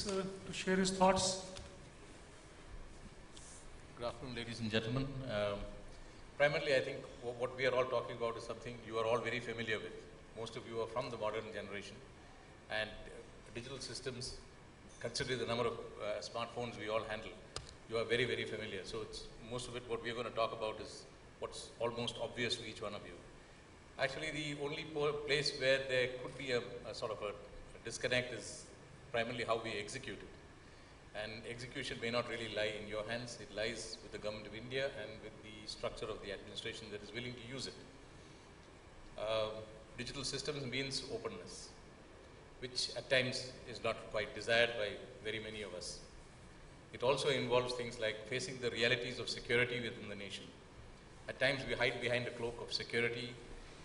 to share his thoughts. Good afternoon, ladies and gentlemen. Primarily, I think what we are all talking about is something you are all very familiar with. Most of you are from the modern generation, and digital systems, considering the number of smartphones we all handle, you are very, very familiar. So most of it, what we are going to talk about is what's almost obvious to each one of you. Actually, the only place where there could be a sort of a disconnect is primarily how we execute it. And execution may not really lie in your hands. It lies with the Government of India and with the structure of the administration that is willing to use it. Digital systems means openness, which at times is not quite desired by very many of us. It also involves things like facing the realities of security within the nation. At times we hide behind a cloak of security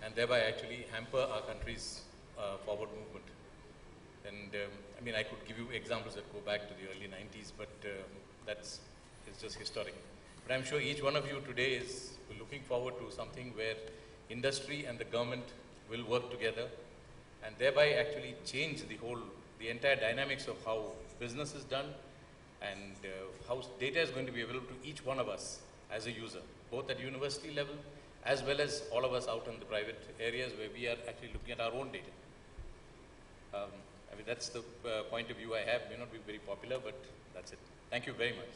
and thereby actually hamper our country's forward movement. And I mean, I could give you examples that go back to the early 90s, but it's just historic. But I'm sure each one of you today is looking forward to something where industry and the government will work together and thereby actually change the entire dynamics of how business is done and how data is going to be available to each one of us as a user, both at university level as well as all of us out in the private areas where we are actually looking at our own data. I mean, that's the point of view I have. May not be very popular, but that's it. Thank you very much.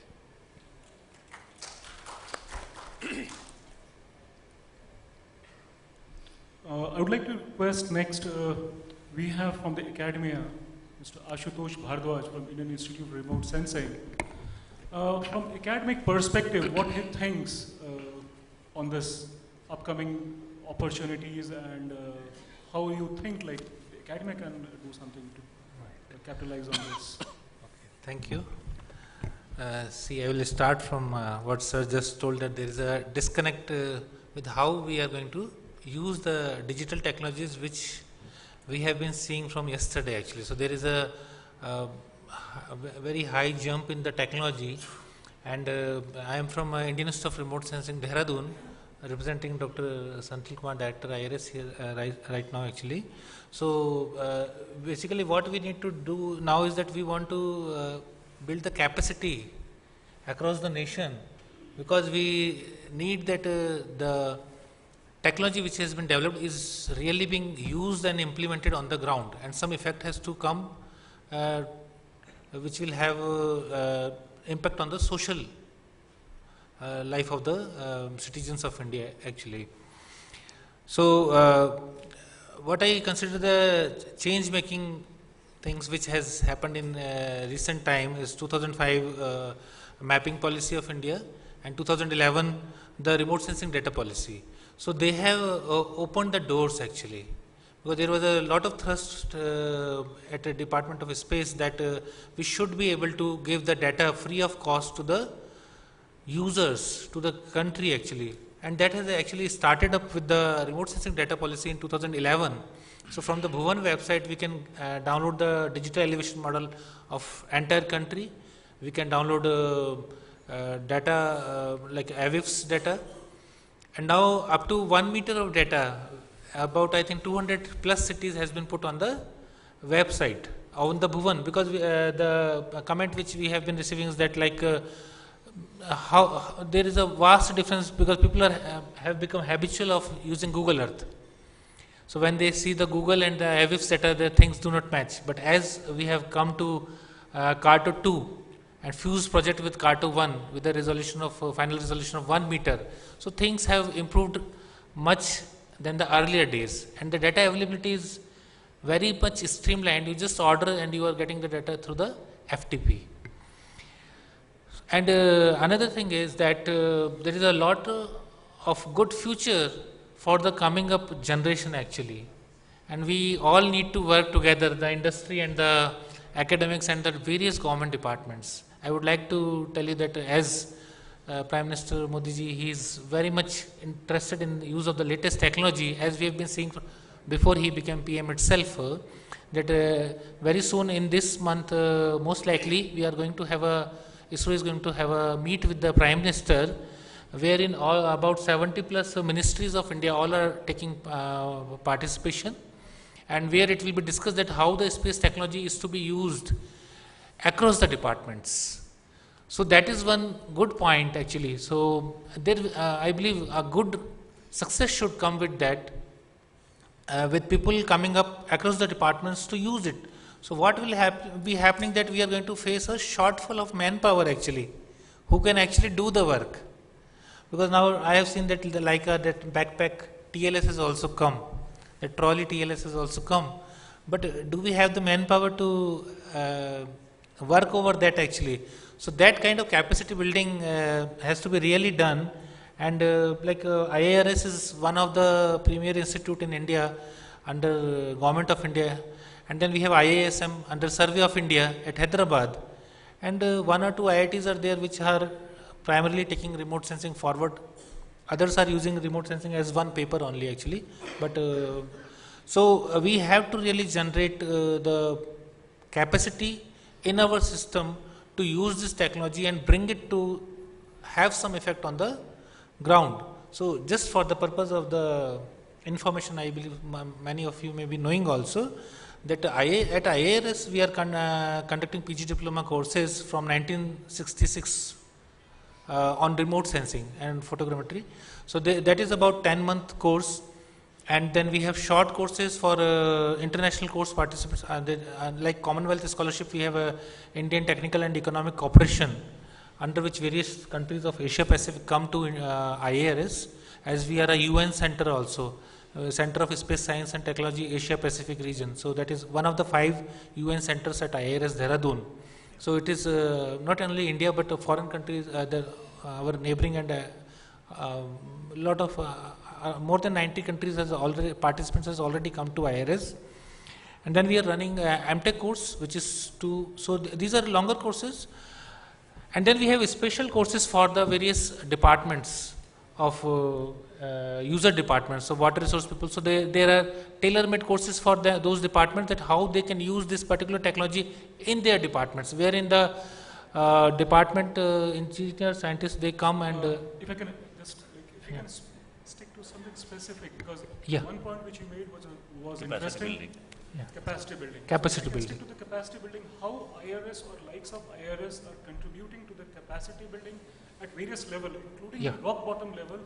I would like to request next, we have from the academia, Mr. Ashutosh Bhardwaj from Indian Institute of Remote Sensing. From academic perspective, what he thinks on this upcoming opportunities and how you think like the academia can do something to capitalize on this. Okay, thank you. See, I will start from what sir just told, that there is a disconnect with how we are going to use the digital technologies which we have been seeing from yesterday actually. So there is a very high jump in the technology, and I am from Indian Institute of Remote Sensing, Dehradun, representing Dr. Santil Kumar, Director IRS here right now actually. So basically what we need to do now is that we want to build the capacity across the nation, because we need that the technology which has been developed is really being used and implemented on the ground, and some effect has to come which will have impact on the social life of the citizens of India actually. So what I consider the change making things which has happened in recent time is 2005 mapping policy of India and 2011 the remote sensing data policy. So they have opened the doors actually, because there was a lot of thrust at the Department of Space that we should be able to give the data free of cost to the users, to the country actually, and that has actually started up with the remote sensing data policy in 2011. So from the Bhuvan website we can download the digital elevation model of entire country. We can download data like AVIF's data, and now up to 1 meter of data, about I think 200 plus cities has been put on the website on the Bhuvan, because the comment which we have been receiving is that like how there is a vast difference, because people have become habitual of using Google Earth. So when they see the Google and the AVIF's data, the things do not match. But as we have come to Carto 2 and fused project with Carto 1 with the resolution of final resolution of 1 meter, so things have improved much than the earlier days, and the data availability is very much streamlined. You just order and you are getting the data through the FTP. And another thing is that there is a lot of good future for the coming up generation actually, and we all need to work together, the industry and the academics and the various government departments. I would like to tell you that as Prime Minister Modi ji, he is very much interested in the use of the latest technology, as we have been seeing before he became PM itself, that very soon in this month, most likely we are going to have ISRO is going to have a meet with the Prime Minister, wherein all about 70 plus ministries of India all are taking participation, and where it will be discussed that how the space technology is to be used across the departments. So that is one good point actually. So there, I believe a good success should come with that, with people coming up across the departments to use it. So what will be happening that we are going to face a shortfall of manpower actually, who can actually do the work. Because now I have seen that that backpack TLS has also come, the trolley TLS has also come. But do we have the manpower to work over that actually? So that kind of capacity building has to be really done. And IARS is one of the premier institute in India under Government of India. And then we have IASM under Survey of India at Hyderabad. And one or two IITs are there which are primarily taking remote sensing forward. Others are using remote sensing as one paper only actually. But so we have to really generate the capacity in our system to use this technology and bring it to have some effect on the ground. So just for the purpose of the information, I believe many of you may be knowing also that at IARS we are conducting PG diploma courses from 1966 on remote sensing and photogrammetry. So that is about 10-month course. And then we have short courses for international course participants. Like Commonwealth Scholarship, we have a Indian Technical and Economic Cooperation, under which various countries of Asia Pacific come to IARS, as we are a UN center also, Center of Space Science and Technology Asia Pacific region. So that is one of the 5 UN centers at IARS Dehradun. So it is not only India but foreign countries, our neighboring, and lot of more than 90 countries has already, participants has already come to IARS. And then we are running MTech course, which is these are longer courses. And then we have special courses for the various departments of user departments, so water resource people. So there are tailor-made courses for those departments, that how they can use this particular technology in their departments, where in the department engineers, scientists, they come and... if I can just, if you can stick to something specific, because one point which you made was interesting. Capacity building. Capacity building. Stick to the capacity building. How IRS or likes of IRS are contributing to the capacity building at various levels, including the rock bottom level,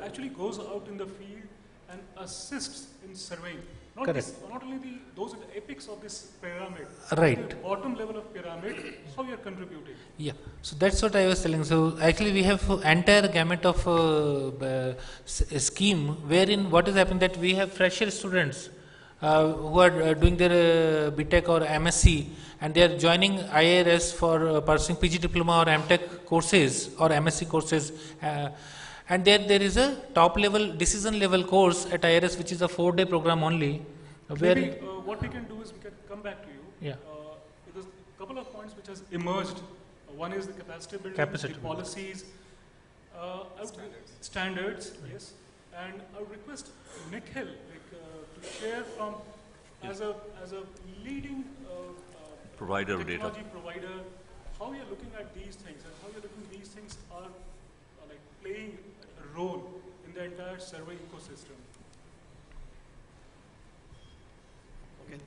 actually goes out in the field and assists in surveying. Not only those at the apex of this pyramid, right, the bottom level of pyramid, how you are contributing. Yeah, so that's what I was telling. So actually we have entire gamut of scheme, wherein what is happening that we have fresher students who are doing their BTech or MSc, and they are joining IARS for pursuing PG diploma or MTech courses or MSc courses. And there is a top level, decision level course at IARS, which is a 4-day program only. Maybe what we can do is we can come back to you. Because a couple of points which has emerged. One is the capacity building, the policies, standards, yes. And I would request Nikhil to share from as a leading provider of technology data provider, how you're looking at these things and how you're looking these things are like playing a role in the entire survey ecosystem. Okay.